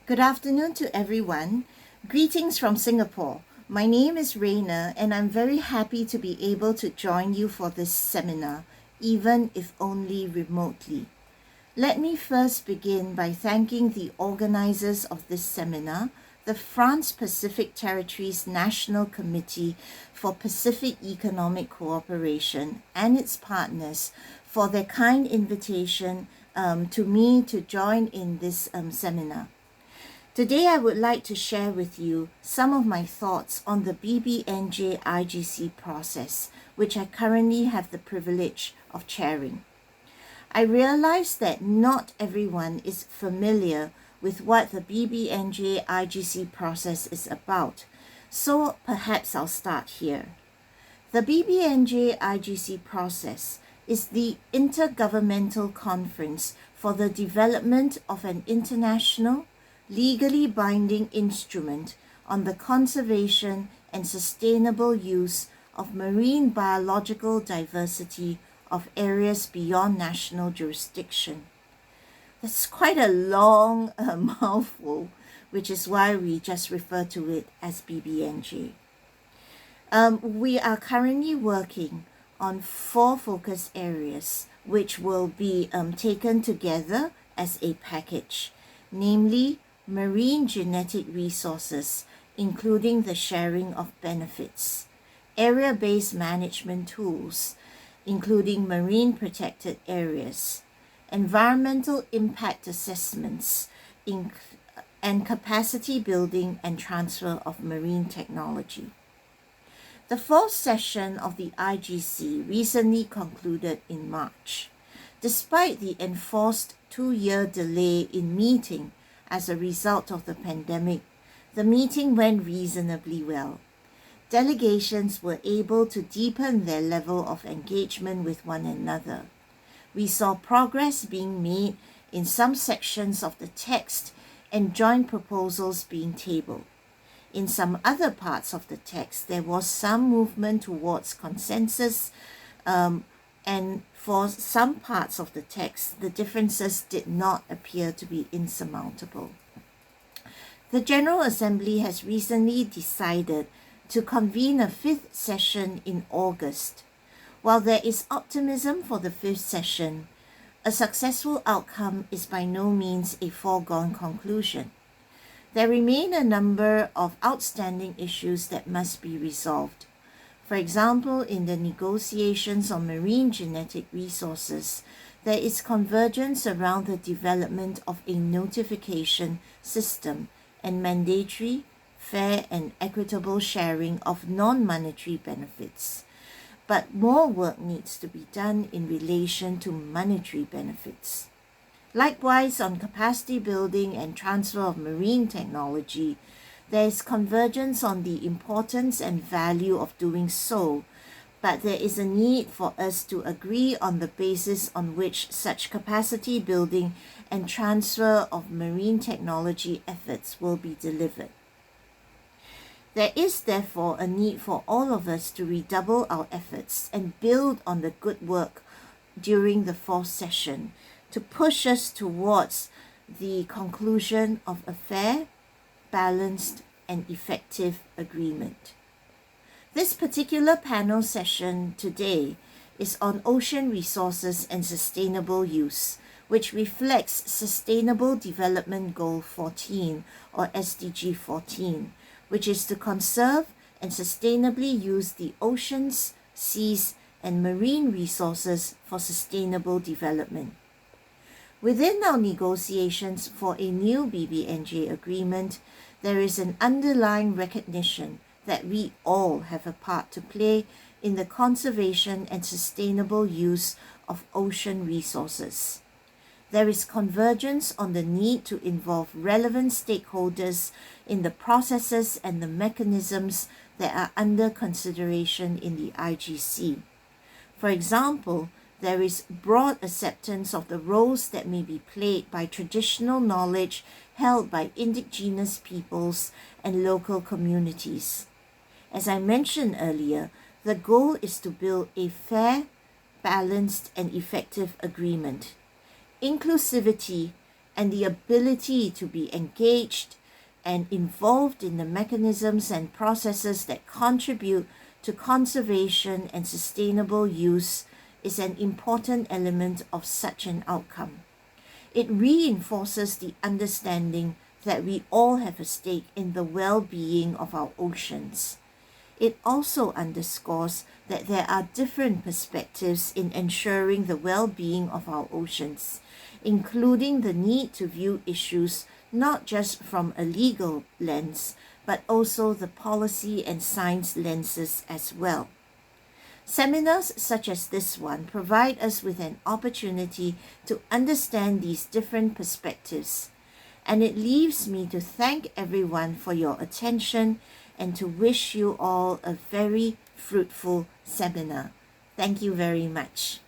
Good afternoon to everyone. Greetings from Singapore. My name is Rena and I'm very happy to be able to join you for this seminar, even if only remotely. Let me first begin by thanking the organizers of this seminar, the France Pacific Territories National Committee for Pacific Economic Cooperation and its partners for their kind invitation to me to join in this seminar. Today, I would like to share with you some of my thoughts on the BBNJ IGC process, which I currently have the privilege of chairing. I realize that not everyone is familiar with what the BBNJ IGC process is about, so perhaps I'll start here. The BBNJ IGC process is the Intergovernmental Conference for the Development of an International legally binding instrument on the conservation and sustainable use of marine biological diversity of areas beyond national jurisdiction. That's quite a long mouthful, which is why we just refer to it as BBNJ. We are currently working on 4 focus areas, which will be taken together as a package, namely marine genetic resources, including the sharing of benefits, area-based management tools, including marine protected areas, environmental impact assessments, and capacity building and transfer of marine technology. The 4th session of the IGC recently concluded in March. Despite the enforced 2-year delay in meeting as a result of the pandemic, the meeting went reasonably well. Delegations were able to deepen their level of engagement with one another. We saw progress being made in some sections of the text and joint proposals being tabled. In some other parts of the text, there was some movement towards consensus, and for some parts of the text, the differences did not appear to be insurmountable. The General Assembly has recently decided to convene a 5th session in August. While there is optimism for the 5th session, a successful outcome is by no means a foregone conclusion. There remain a number of outstanding issues that must be resolved. For example, in the negotiations on marine genetic resources, there is convergence around the development of a notification system and mandatory, fair and equitable sharing of non-monetary benefits. But more work needs to be done in relation to monetary benefits. Likewise, on capacity building and transfer of marine technology, there is convergence on the importance and value of doing so, but there is a need for us to agree on the basis on which such capacity building and transfer of marine technology efforts will be delivered. There is therefore a need for all of us to redouble our efforts and build on the good work during the 4th session to push us towards the conclusion of a fair, balanced, and effective agreement. This particular panel session today is on ocean resources and sustainable use, which reflects Sustainable Development Goal 14 or SDG 14, which is to conserve and sustainably use the oceans, seas, and marine resources for sustainable development. Within our negotiations for a new BBNJ agreement, there is an underlying recognition that we all have a part to play in the conservation and sustainable use of ocean resources. There is convergence on the need to involve relevant stakeholders in the processes and the mechanisms that are under consideration in the IGC. For example, there is broad acceptance of the roles that may be played by traditional knowledge held by indigenous peoples and local communities. As I mentioned earlier, the goal is to build a fair, balanced, and effective agreement. Inclusivity and the ability to be engaged and involved in the mechanisms and processes that contribute to conservation and sustainable use is an important element of such an outcome. It reinforces the understanding that we all have a stake in the well-being of our oceans. It also underscores that there are different perspectives in ensuring the well-being of our oceans, including the need to view issues not just from a legal lens, but also the policy and science lenses as well. Seminars such as this one provide us with an opportunity to understand these different perspectives, and it leaves me to thank everyone for your attention and to wish you all a very fruitful seminar. Thank you very much.